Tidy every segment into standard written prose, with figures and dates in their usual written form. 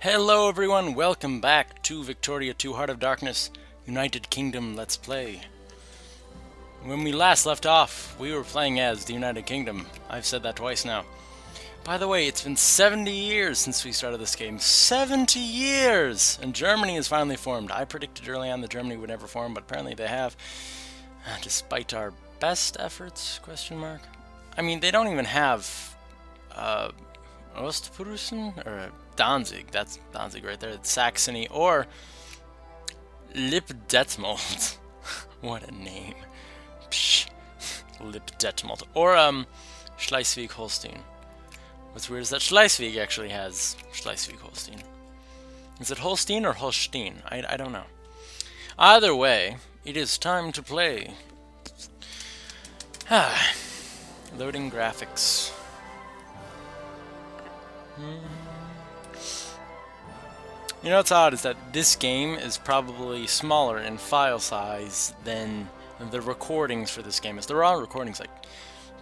Hello everyone, welcome back to Victoria 2 Heart of Darkness United Kingdom Let's Play. When we last left off, we were playing as the United Kingdom. I've said that twice now. By the way, it's been 70 years since we started this game. 70 years! And Germany is finally formed. I predicted early on that Germany would never form, but apparently they have. Despite our best efforts, question mark. I mean, they don't even have Ostpreußen or Danzig. That's Danzig right there. It's Saxony or Lipdetmold. What a name. Psh. Lipdetmold. Or Schleswig-Holstein. What's weird is that Schleswig actually has Schleswig-Holstein. Is it Holstein or Holstein? I don't know. Either way, it is time to play. Loading graphics. You know what's odd is that this game is probably smaller in file size than the recordings for this game. As the raw recordings, like,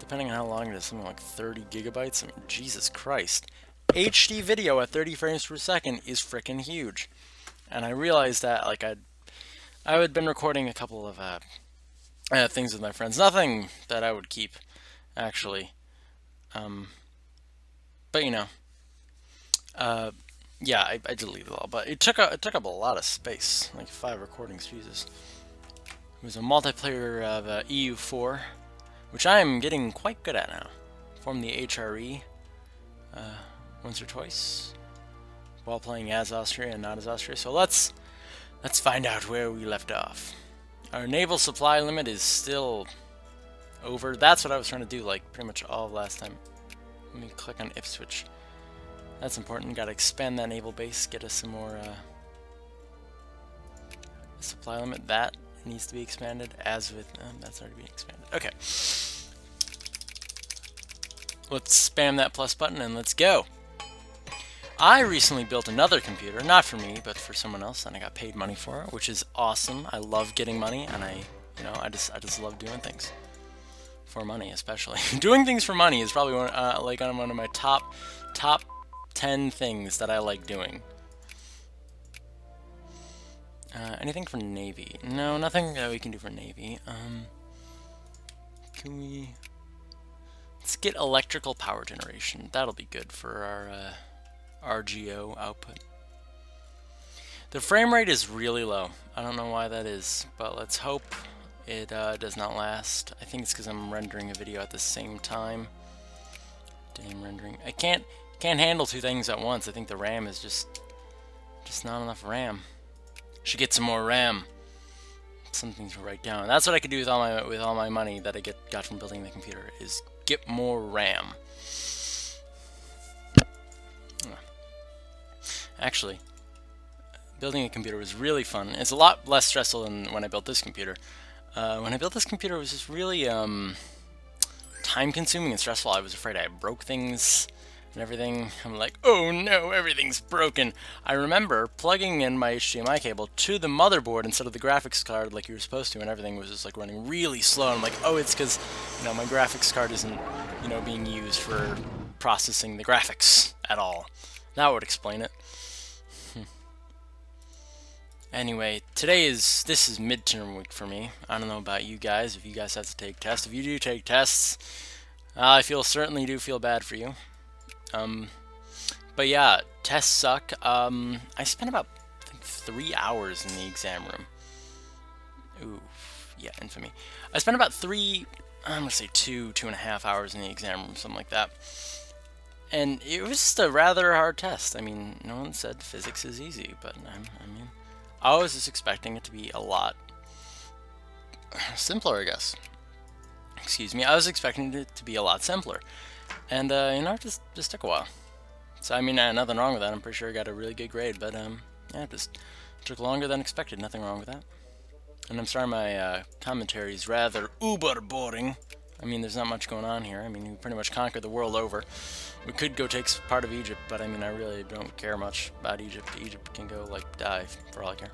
depending on how long it is, something like 30 gigabytes. I mean, Jesus Christ. HD video at 30 frames per second is freaking huge. And I realized that, like, I had been recording a couple of things with my friends. Nothing that I would keep, actually. But, you know. Yeah, I deleted it all, but it took up a lot of space, like 5 recordings. Jesus. It was a multiplayer of EU4, which I am getting quite good at now. Formed the HRE once or twice while playing as Austria and not as Austria. So let's find out where we left off. Our naval supply limit is still over. That's what I was trying to do, like pretty much all of last time. Let me click on Ipswich. That's important. Got to expand that naval base, get us some more supply limit. That needs to be expanded, as with that's already being expanded. Okay, let's spam that plus button and let's go. I recently built another computer, not for me, but for someone else, and I got paid money for it, which is awesome. I love getting money, and I just love doing things for money, especially. Doing things for money is probably one of my top 10 things that I like doing. Anything for Navy? No, nothing that we can do for Navy. Can we... Let's get electrical power generation. That'll be good for our RGO output. The frame rate is really low. I don't know why that is, but let's hope it does not last. I think it's because I'm rendering a video at the same time. Damn rendering. I can't handle two things at once. I think the RAM is just not enough RAM. Should get some more RAM. Something to write down. That's what I could do with all my money that I got from building the computer, is get more RAM. Actually, building a computer was really fun. It's a lot less stressful than when I built this computer. When I built this computer, it was just really time-consuming and stressful. I was afraid I broke things and everything. I'm like, oh no, everything's broken. I remember plugging in my HDMI cable to the motherboard instead of the graphics card like you were supposed to, and everything was just like running really slow. I'm like, oh, it's because, you know, my graphics card isn't, you know, being used for processing the graphics at all. That would explain it. Anyway, this is midterm week for me. I don't know about you guys, if you guys have to take tests. If you do take tests, I certainly do feel bad for you. But yeah, tests suck. I spent about, I think, 3 hours in the exam room. Ooh, yeah, infamy. I spent about I'm gonna say 2.5 hours in the exam room, something like that. And it was just a rather hard test. I mean, no one said physics is easy, but I mean, I was just expecting it to be a lot simpler, I guess. Excuse me, I was expecting it to be a lot simpler. And, you know, it just took a while. So, I mean, nothing wrong with that. I'm pretty sure I got a really good grade, but, yeah, it just took longer than expected. Nothing wrong with that. And I'm sorry my commentary is rather uber boring. I mean, there's not much going on here. I mean, we pretty much conquered the world over. We could go take part of Egypt, but, I mean, I really don't care much about Egypt. Egypt can go, like, die, for all I care.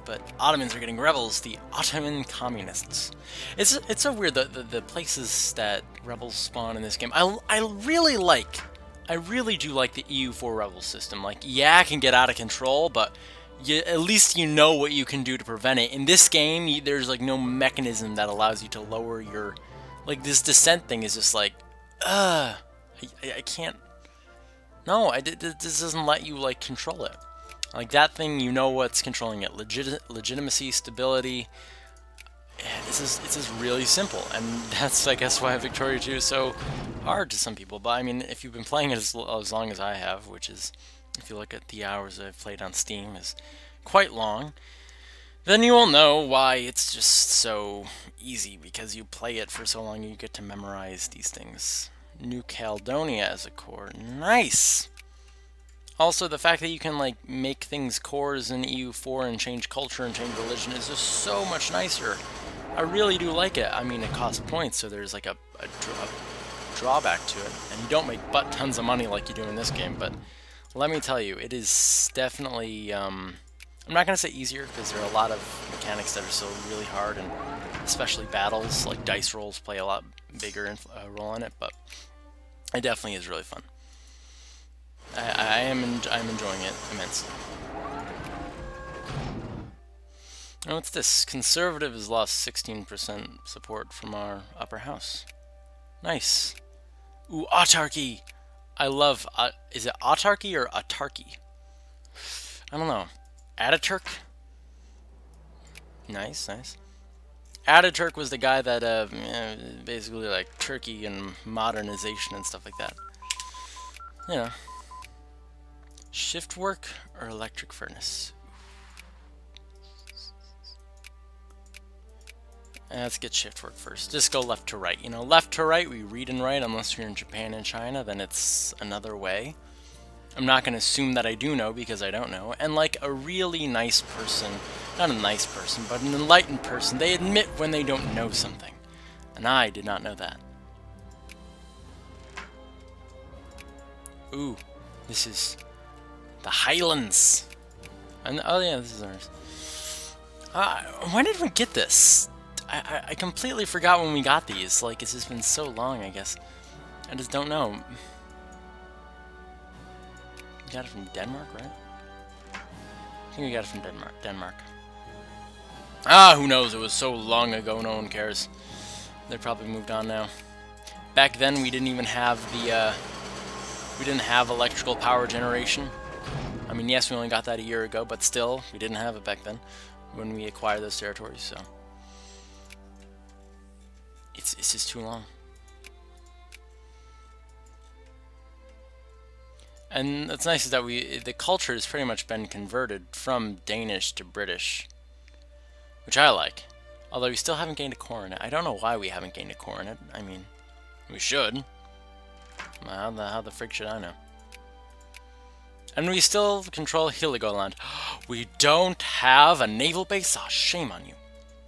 But Ottomans are getting rebels, the Ottoman communists. It's so weird, the places that rebels spawn in this game. I really like I really do like the EU4 rebel system. Like, yeah, it can get out of control, but at least you know what you can do to prevent it. In this game, there's like no mechanism that allows you to lower your... Like, this descent thing is just like, I can't... No, this doesn't let you, like, control it. Like, that thing, you know what's controlling it. Legitimacy, stability. It's just really simple. And that's, I guess, why Victoria 2 is so hard to some people. But, I mean, if you've been playing it as long as I have, which is, if you look at the hours I've played on Steam, is quite long, then you will know why it's just so easy, because you play it for so long you get to memorize these things. New Caledonia as a core. Nice! Also, the fact that you can, like, make things cores in EU4 and change culture and change religion is just so much nicer. I really do like it. I mean, it costs points, so there's, like, a drawback to it. And you don't make butt tons of money like you do in this game, but let me tell you, it is definitely, I'm not going to say easier, because there are a lot of mechanics that are still really hard, and especially battles, like dice rolls play a lot bigger role in it, but it definitely is really fun. I'm enjoying it immensely. Oh, what's this? Conservative has lost 16% support from our upper house. Nice. Ooh, autarky! I love, is it autarky or autarky? I don't know. Ataturk? Nice, nice. Ataturk was the guy that, basically, like, Turkey and modernization and stuff like that. You know. Shift work or electric furnace? Let's get shift work first. Just go left to right. You know, left to right, we read and write, unless you're in Japan and China, then it's another way. I'm not going to assume that I do know, because I don't know. And like a really nice person, not a nice person, but an enlightened person, they admit when they don't know something. And I did not know that. Ooh, this is the Highlands. And oh yeah, this is ours. When did we get this? I completely forgot when we got these. Like, it's just been so long, I guess. I just don't know. We got it from Denmark, right? I think we got it from Denmark. Ah, who knows? It was so long ago, no one cares. They probably moved on now. Back then, we didn't even have the, we didn't have electrical power generation. I mean, yes, we only got that a year ago, but still, we didn't have it back then when we acquired those territories, so. It's just too long. And what's nice is that the culture has pretty much been converted from Danish to British, which I like. Although we still haven't gained a core in it. I don't know why we haven't gained a core in it. I mean, we should. How the frig should I know? And we still control Heligoland. We don't have a naval base? Oh, shame on you.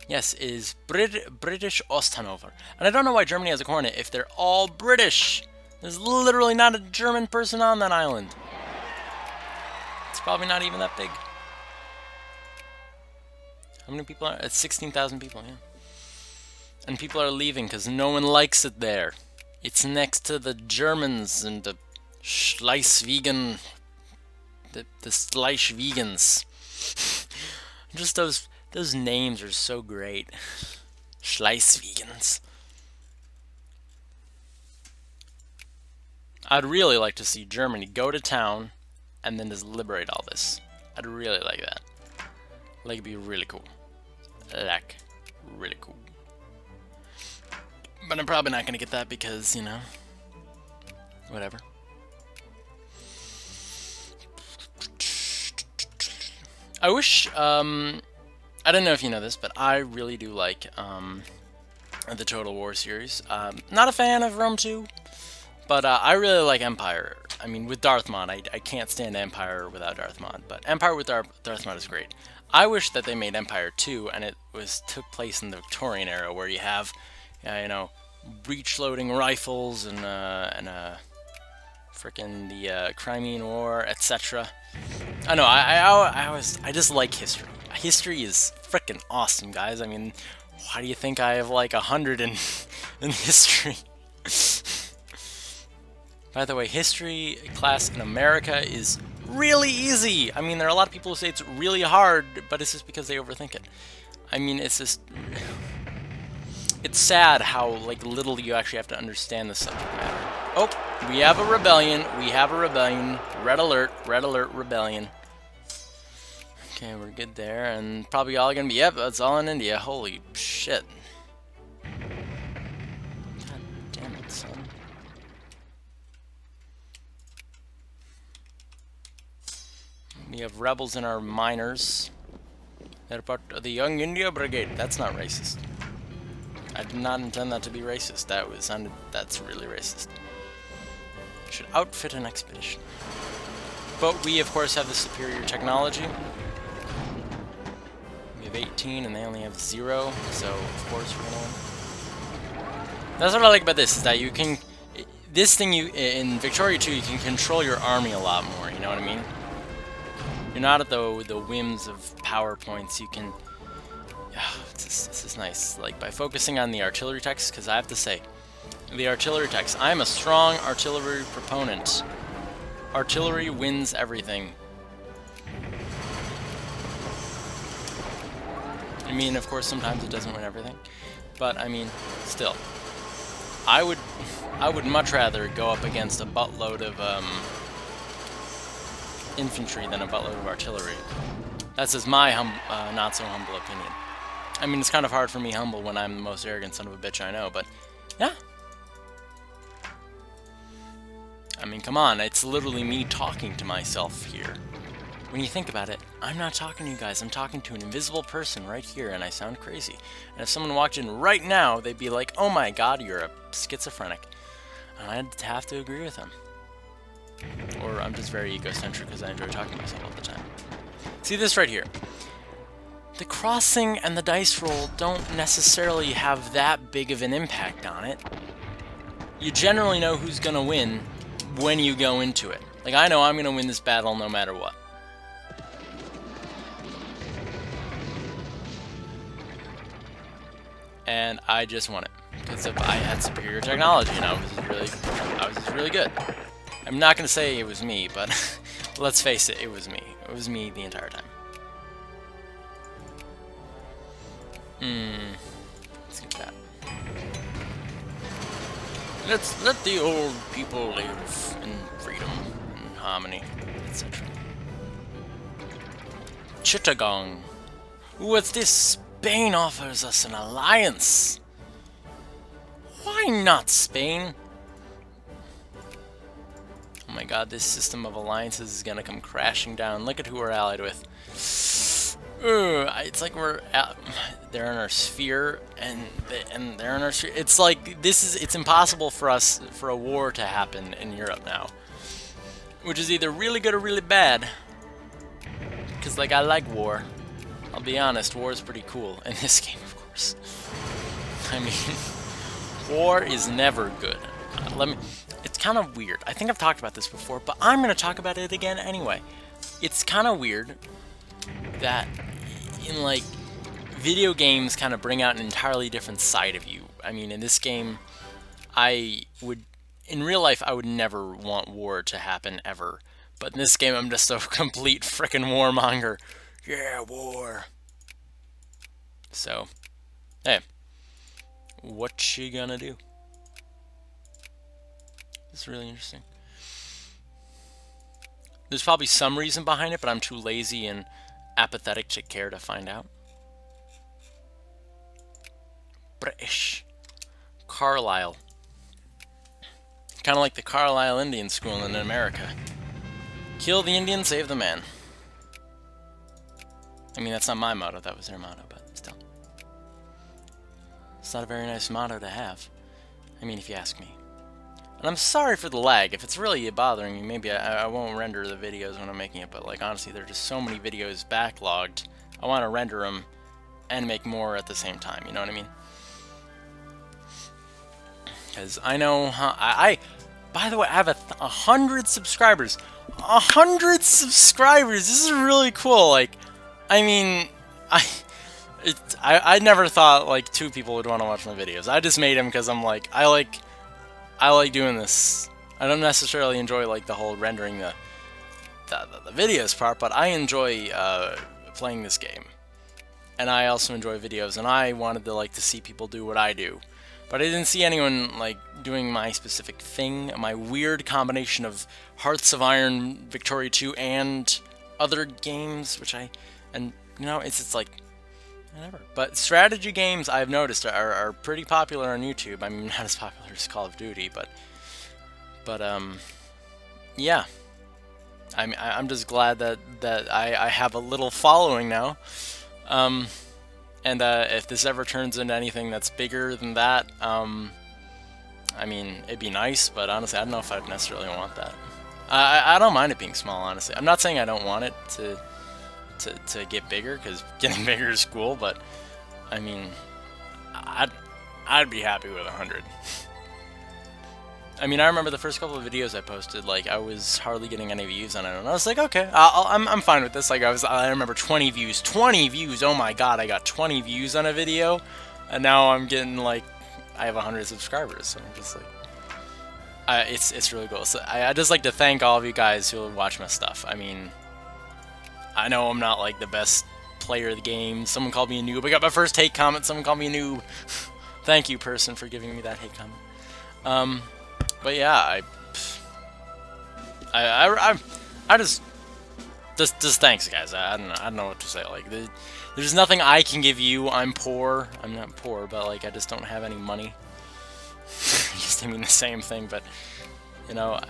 Yes, it is British Osthannover. And I don't know why Germany has a core in it if they're all British. There's literally not a German person on that island. It's probably not even that big. How many people are? It's 16,000 people, yeah. And people are leaving because no one likes it there. It's next to the Germans and the Schleswigen... The Schleswigans. Just those names are so great. Schleswigans. I'd really like to see Germany go to town and then just liberate all this. I'd really like that. Like, it'd be really cool. Like, really cool. But I'm probably not gonna get that because, you know, whatever. I wish, I don't know if you know this, but I really do like the Total War series. Not a fan of Rome 2, but I really like Empire. I mean, with Darth Mod, I can't stand Empire without Darth Mod, but Empire with Darth Mod is great. I wish that they made Empire 2, and it took place in the Victorian era, where you have, you know, breech-loading rifles and frickin' the Crimean War, etc. I know, I just like history. History is frickin' awesome, guys. I mean, why do you think I have like 100 in history? By the way, history class in America is really easy. I mean, there are a lot of people who say it's really hard, but it's just because they overthink it. I mean, it's just... It's sad how, like, little you actually have to understand the subject matter. Oh, we have a rebellion. We have a rebellion. Red alert, rebellion. Okay, we're good there, and probably all gonna be, yep, that's all in India. Holy shit. God damn it, son. We have rebels in our miners. They're part of the Young India Brigade. That's not racist. I did not intend that to be racist. That's really racist. Should outfit an expedition. But we, of course, have the superior technology. We have 18 and they only have 0, so of course we're gonna win. That's what I like about this, is that you can... This thing, in Victoria 2, you can control your army a lot more, you know what I mean? You're not at the whims of PowerPoints. You can... this is nice. Like, by focusing on the artillery techs, because I have to say, the artillery techs, I'm a strong artillery proponent. Artillery wins everything. I mean, of course, sometimes it doesn't win everything, but I mean, still, I would much rather go up against a buttload of infantry than a buttload of artillery. That's just my not so humble opinion. I mean, it's kind of hard for me humble when I'm the most arrogant son of a bitch I know, but yeah. I mean, come on, it's literally me talking to myself here. When you think about it, I'm not talking to you guys, I'm talking to an invisible person right here, and I sound crazy. And if someone walked in right now, they'd be like, oh my god, you're a schizophrenic. And I'd have to agree with them. Or I'm just very egocentric because I enjoy talking to myself all the time. See this right here. The crossing and the dice roll don't necessarily have that big of an impact on it. You generally know who's gonna win when you go into it. Like, I know I'm gonna win this battle no matter what. And I just won it because I had superior technology and I was just really good. I'm not gonna say it was me, but let's face it, it was me. It was me the entire time. Let's get that. Let's let the old people live in freedom and harmony, etc. Chittagong. What's this? Spain offers us an alliance. Why not Spain? Oh my god, this system of alliances is gonna come crashing down. Look at who we're allied with. It's like they're in our sphere, and they're in our sphere. It's like it's impossible for a war to happen in Europe now, which is either really good or really bad. Because like I like war. I'll be honest, war is pretty cool in this game, of course. I mean, war is never good. It's kind of weird. I think I've talked about this before, but I'm going to talk about it again anyway. It's kind of weird that in, like, video games kind of bring out an entirely different side of you. I mean, in this game, in real life, I would never want war to happen, ever. But in this game, I'm just a complete frickin' warmonger. Yeah, war. So, hey, what you gonna do? It's really interesting. There's probably some reason behind it, but I'm too lazy and apathetic to care to find out. British. Carlisle. Kind of like the Carlisle Indian School in America. Kill the Indian, save the man. I mean, that's not my motto, that was their motto, but still. It's not a very nice motto to have. I mean, if you ask me. And I'm sorry for the lag. If it's really bothering you, maybe I won't render the videos when I'm making it, but like, honestly, there are just so many videos backlogged. I want to render them and make more at the same time, you know what I mean? Because I know, by the way, I have 100 subscribers. 100 subscribers! This is really cool, like, I mean, I never thought like 2 people would want to watch my videos. I just made them because I'm like, I like doing this. I don't necessarily enjoy like the whole rendering the videos part, but I enjoy playing this game. And I also enjoy videos, and I wanted to see people do what I do. But I didn't see anyone like doing my specific thing, my weird combination of Hearts of Iron, Victoria 2, and other games, and you know, it's like, whatever. But strategy games, I've noticed, are pretty popular on YouTube. I mean, not as popular as Call of Duty, but yeah. I'm just glad that I have a little following now. And if this ever turns into anything that's bigger than that, I mean, it'd be nice, but honestly, I don't know if I'd necessarily want that. I don't mind it being small, honestly. I'm not saying I don't want it to get bigger, because getting bigger is cool, but I mean, I'd be happy with 100. I mean, I remember the first couple of videos I posted, like, I was hardly getting any views on it, and I was like, okay, I'm fine with this. Like, I remember 20 views. 20 views! Oh my god, I got 20 views on a video, and now I'm getting, like, I have 100 subscribers, so I'm just like, it's really cool. So I just like to thank all of you guys who watch my stuff. I mean, I know I'm not, like, the best player of the game. Someone called me a noob. I got my first hate comment. Someone called me a noob. Thank you, person, for giving me that hate comment. But yeah, I just thanks, guys. I don't know what to say. Like, there's nothing I can give you. I'm poor. I'm not poor, but like, I just don't have any money. Just, I mean, the same thing, but you know,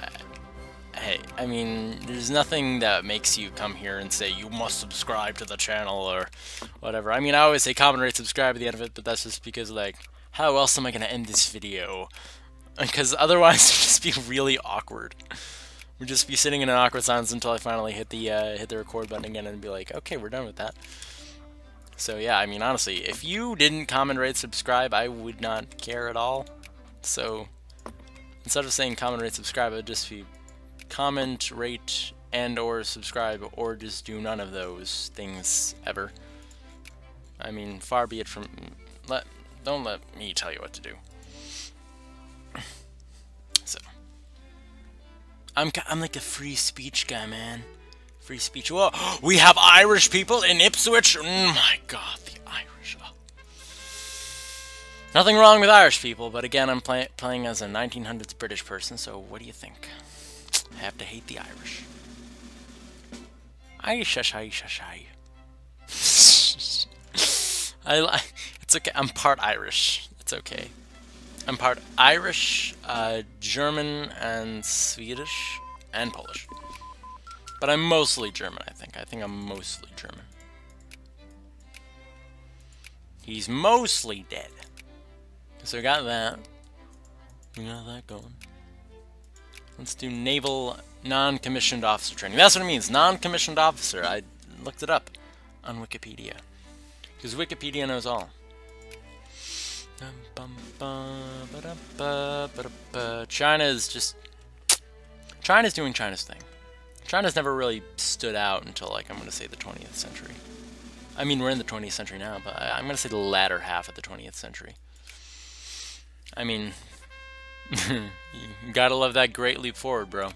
hey, I mean, there's nothing that makes you come here and say you must subscribe to the channel or whatever. I mean, I always say comment, rate, subscribe at the end of it, but that's just because, like, how else am I gonna end this video? Because otherwise, it'd just be really awkward. We'd just be sitting in an awkward silence until I finally hit the record button again and be like, okay, we're done with that. So yeah, I mean, honestly, if you didn't comment, rate, subscribe, I would not care at all. So instead of saying comment, rate, subscribe, it would just be comment, rate, and or subscribe, or just do none of those things ever. I mean, far be it from... Don't let me tell you what to do. So, I'm like a free speech guy, man. Free speech. Whoa, we have Irish people in Ipswich. My God, the Irish. Oh. Nothing wrong with Irish people, but again, I'm playing as a 1900s British person. So, what do you think? I have to hate the Irish. It's okay. I'm part Irish. It's okay. I'm part Irish, German, and Swedish, and Polish. But I'm mostly German, I think. I think I'm mostly German. He's mostly dead. So we got that. We got that going. Let's do naval non-commissioned officer training. That's what it means, non-commissioned officer. I looked it up on Wikipedia. Because Wikipedia knows all. China's doing China's thing. China's never really stood out until, like, I'm going to say the 20th century. I mean, we're in the 20th century now, but I'm going to say the latter half of the 20th century. I mean, you gotta love that great leap forward, bro.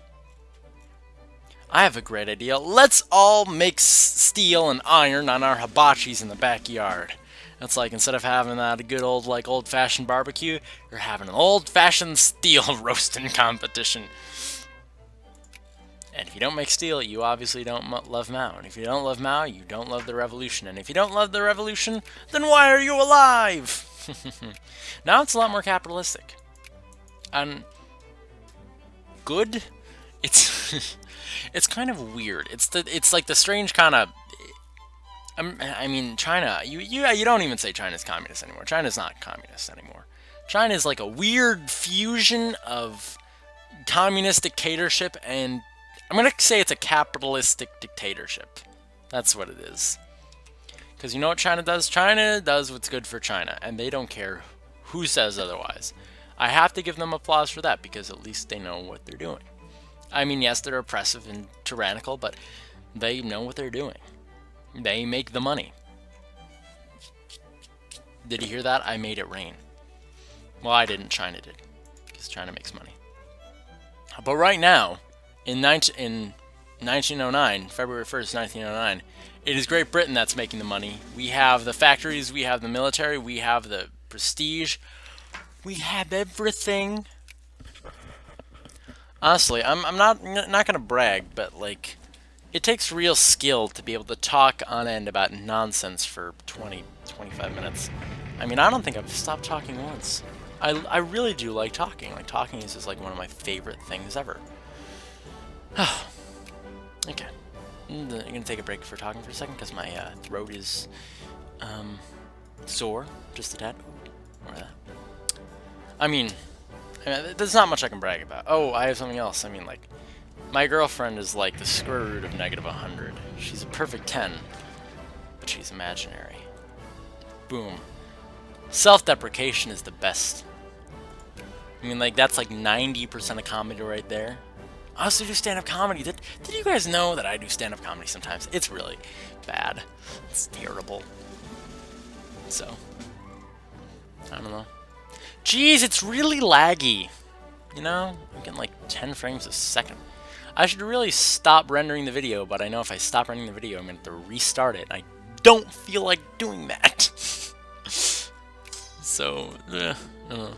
I have a great idea. Let's all mix steel and iron on our hibachis in the backyard. It's like, instead of having that good old, like, old-fashioned barbecue, you're having an old-fashioned steel roasting competition. And if you don't make steel, you obviously don't love Mao. And if you don't love Mao, you don't love the revolution. And if you don't love the revolution, then why are you alive? Now it's a lot more capitalistic. And good? It's it's kind of weird. It's like the strange kind of... I mean, China, you don't even say China's communist anymore. China's not communist anymore. China is like a weird fusion of communist dictatorship and... I'm going to say it's a capitalistic dictatorship. That's what it is. Because you know what China does? China does what's good for China, and they don't care who says otherwise. I have to give them applause for that, because at least they know what they're doing. I mean, yes, they're oppressive and tyrannical, but they know what they're doing. They make the money. Did you hear that? I made it rain. Well, I didn't. China did. Because China makes money. But right now, in 1909, February 1st, 1909, it is Great Britain that's making the money. We have the factories, we have the military, we have the prestige, we have everything. Honestly, I'm not gonna brag, but like, it takes real skill to be able to talk on end about nonsense for 25 minutes. I mean, I don't think I've stopped talking once. I really do like talking. Like, talking is just like one of my favorite things ever. Okay. I'm gonna take a break for talking for a second because my throat is sore, just a tad. Or that. I mean, there's not much I can brag about. Oh, I have something else. I mean, like, my girlfriend is like the square root of -100. She's a perfect 10, but she's imaginary. Boom. Self-deprecation is the best. I mean, like, that's like 90% of comedy right there. I also do stand-up comedy. Did you guys know that I do stand-up comedy sometimes? It's really bad. It's terrible. So, I don't know. Jeez, it's really laggy. You know? I'm getting like 10 frames a second. I should really stop rendering the video, but I know if I stop rendering the video, I'm going to have to restart it. I don't feel like doing that. So, I don't know.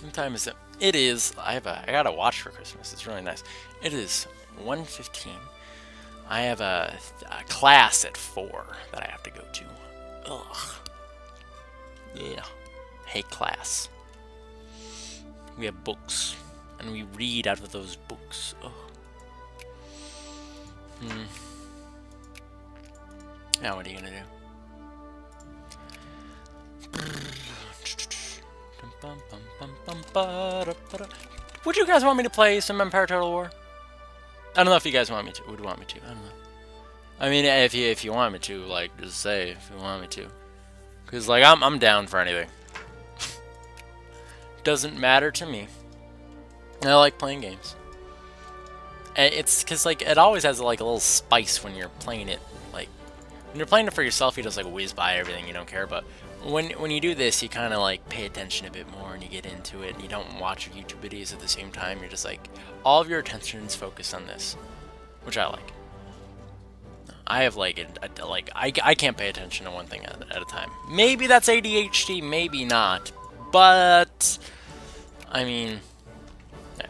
What time is it? It is, I got a watch for Christmas. It's really nice. It is 1:15. I have a class at 4 that I have to go to. Ugh. Yeah. Hate class. We have books, and we read out of those books. Ugh. Now what are you gonna do? Would you guys want me to play some Empire Total War? I don't know if you guys want me to. Would want me to? I don't know. I mean, if you want me to, like, just say if you want me to. Cause like I'm down for anything. Doesn't matter to me. I like playing games. It's cause like it always has like a little spice when you're playing it. Like when you're playing it for yourself, you just like whiz by everything. You don't care, but when you do this, you kind of like pay attention a bit more and you get into it and you don't watch YouTube videos at the same time. You're just like, all of your attention is focused on this, which I like. I have like, I can't pay attention to one thing at a time. Maybe that's ADHD, maybe not, but I mean, yeah.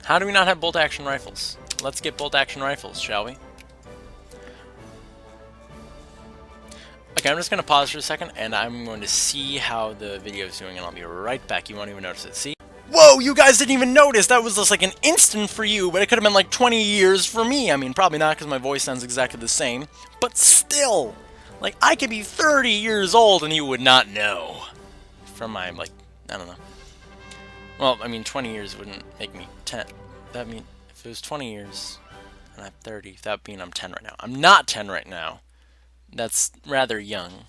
How do we not have bolt action rifles? Let's get bolt action rifles, shall we? Okay, I'm just going to pause for a second, and I'm going to see how the video is doing, and I'll be right back. You won't even notice it. See? Whoa, you guys didn't even notice! That was just like an instant for you, but it could have been like 20 years for me. I mean, probably not, because my voice sounds exactly the same. But still! Like, I could be 30 years old, and you would not know. From my, like, I don't know. Well, I mean, 20 years wouldn't make me 10. That mean, if it was 20 years, and I'm 30, that would mean I'm 10 right now. I'm not 10 right now. That's rather young.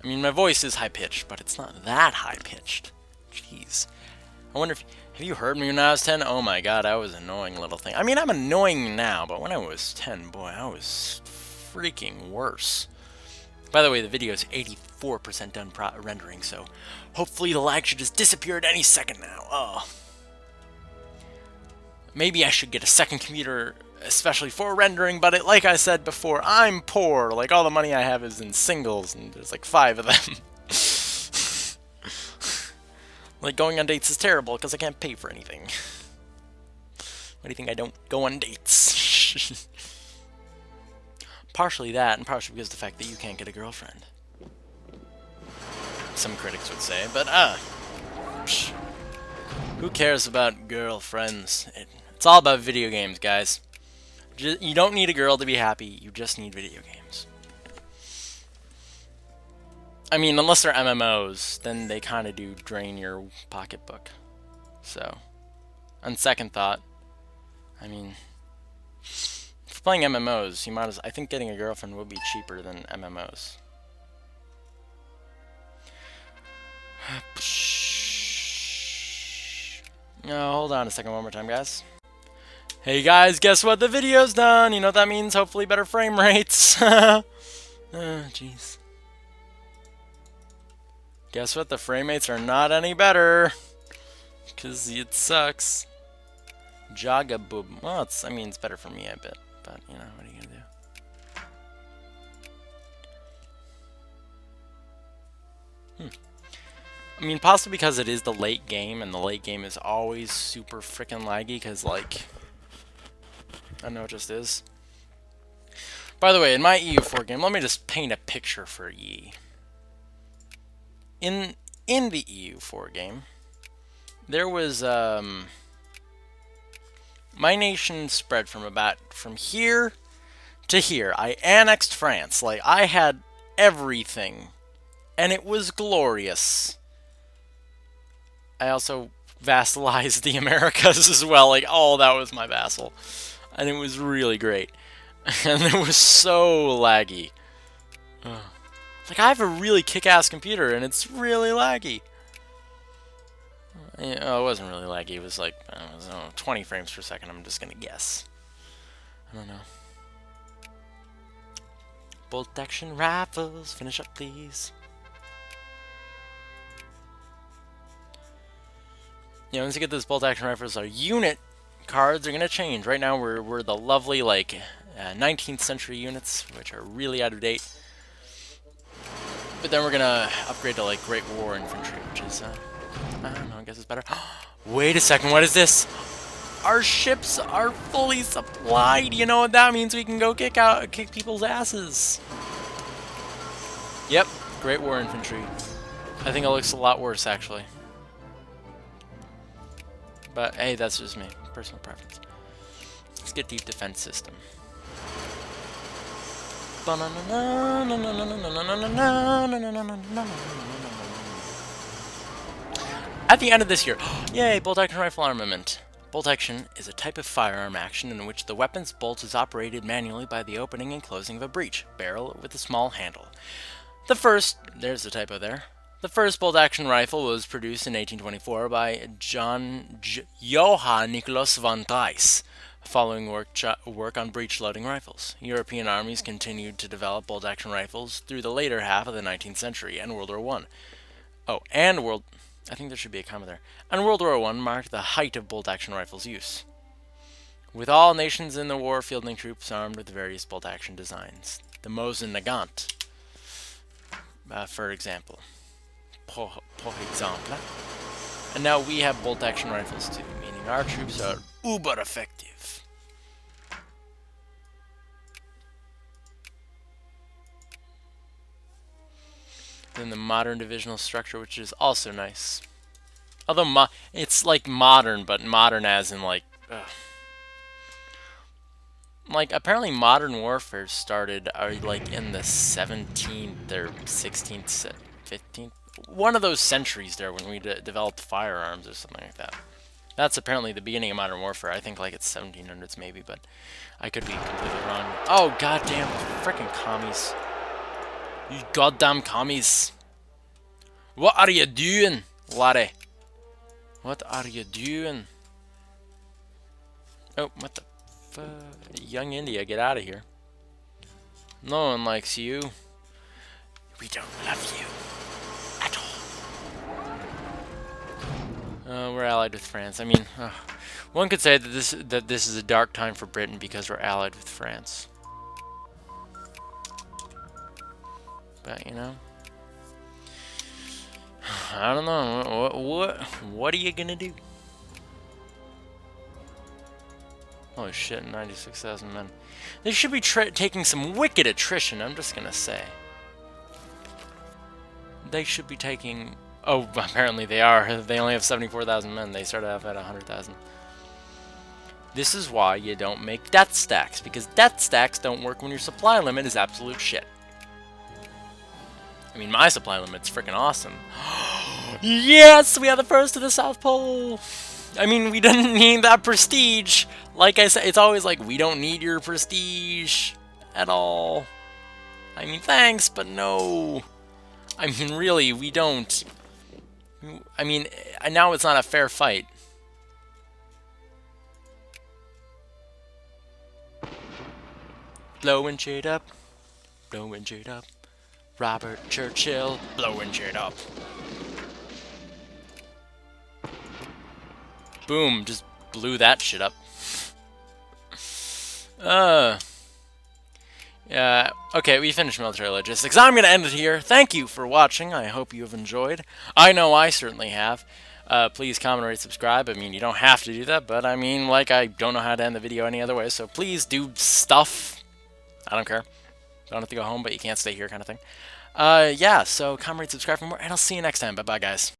I mean, my voice is high-pitched, but it's not that high-pitched. Jeez. I wonder if... Have you heard me when I was 10? Oh my god, I was an annoying little thing. I mean, I'm annoying now, but when I was 10, boy, I was freaking worse. By the way, the video is 84% done rendering, so hopefully the lag should just disappear at any second now. Oh. Maybe I should get a second computer especially for rendering, but like I said before, I'm poor. Like, all the money I have is in singles, and there's like 5 of them. Like, going on dates is terrible, because I can't pay for anything. Why do you think I don't go on dates? Partially that, and partially because of the fact that you can't get a girlfriend. Some critics would say, but psh, who cares about girlfriends? It's all about video games, guys. You don't need a girl to be happy, you just need video games. I mean, unless they're MMOs, then they kind of do drain your pocketbook. So, on second thought, I mean, for playing MMOs, you might as... I think getting a girlfriend would be cheaper than MMOs. No, hold on a second, one more time, guys. Hey guys, guess what? The video's done! You know what that means? Hopefully better frame rates. Jeez. Guess what? The frame rates are not any better. Because it sucks. Jagaboob. Well, I mean, it's better for me, I bet. But, you know, what are you going to do? I mean, possibly because it is the late game, and the late game is always super freaking laggy, because, like, I don't know, it just is. By the way, in my EU4 game, let me just paint a picture for ye. In the EU4 game, there was, my nation spread from here to here. I annexed France. Like, I had everything, and it was glorious. I also vassalized the Americas as well. Like, oh, that was my vassal. And it was really great. And it was so laggy. Like, I have a really kick-ass computer, and it's really laggy. Oh, it wasn't really laggy. It was like, I don't know, 20 frames per second. I'm just going to guess. I don't know. Bolt action rifles. Finish up, please. Yeah, once you get those bolt action rifles, our unit cards are going to change. Right now, we're the lovely, like, 19th century units, which are really out of date. But then we're going to upgrade to, like, Great War Infantry, which is, I don't know, I guess it's better. Wait a second, what is this? Our ships are fully supplied. You know what that means? We can go kick people's asses. Yep, Great War Infantry. I think it looks a lot worse, actually. But hey, that's just me. Personal preference. Let's get deep defense system. At the end of this year, yay, bolt action rifle armament. Bolt action is a type of firearm action in which the weapon's bolt is operated manually by the opening and closing of a breech barrel with a small handle. The first, there's the typo there. The first bolt action rifle was produced in 1824 by Johann Nicholas von Dreis, following work on breech loading rifles. European armies continued to develop bolt action rifles through the later half of the 19th century and World War I. Oh, and I think there should be a comma there. And World War I marked the height of bolt action rifles use, with all nations in the war fielding troops armed with various bolt action designs. The Mosin Nagant, for example. Por example. And now we have bolt action rifles too, meaning our troops are uber effective. Then the modern divisional structure, which is also nice. Although it's like modern, but modern as in like... Like, apparently modern warfare started like in the 17th or 16th, 15th. One of those centuries there when we developed firearms or something like that. That's apparently the beginning of modern warfare. I think like it's 1700s maybe, but I could be completely wrong. Oh, goddamn, freaking commies. You goddamn commies. What are you doing, laddie? What are you doing? Oh, what the fuck? Young India, get out of here. No one likes you. We don't love you. We're allied with France. I mean, one could say that this is a dark time for Britain because we're allied with France. But you know, I don't know. What are you gonna do? Holy shit! 96,000 men. They should be taking some wicked attrition. I'm just gonna say. They should be taking. Oh, apparently they are. They only have 74,000 men. They started off at 100,000. This is why you don't make death stacks, because death stacks don't work when your supply limit is absolute shit. I mean, my supply limit's freaking awesome. Yes, we are the first to the South Pole. I mean, we didn't need that prestige. Like I said, it's always like, we don't need your prestige at all. I mean, thanks, but no. I mean, really, we don't. I mean, now it's not a fair fight. Blowing shit up. Blowing shit up. Robert Churchill. Blowing shit up. Boom, just blew that shit up. Yeah, okay, we finished military logistics. I'm going to end it here. Thank you for watching. I hope you have enjoyed. I know I certainly have. Please comment, rate, subscribe. I mean, you don't have to do that, but I mean, like, I don't know how to end the video any other way, so please do stuff. I don't care. Don't have to go home, but you can't stay here kind of thing. Yeah, so comment, rate, subscribe for more, and I'll see you next time. Bye-bye, guys.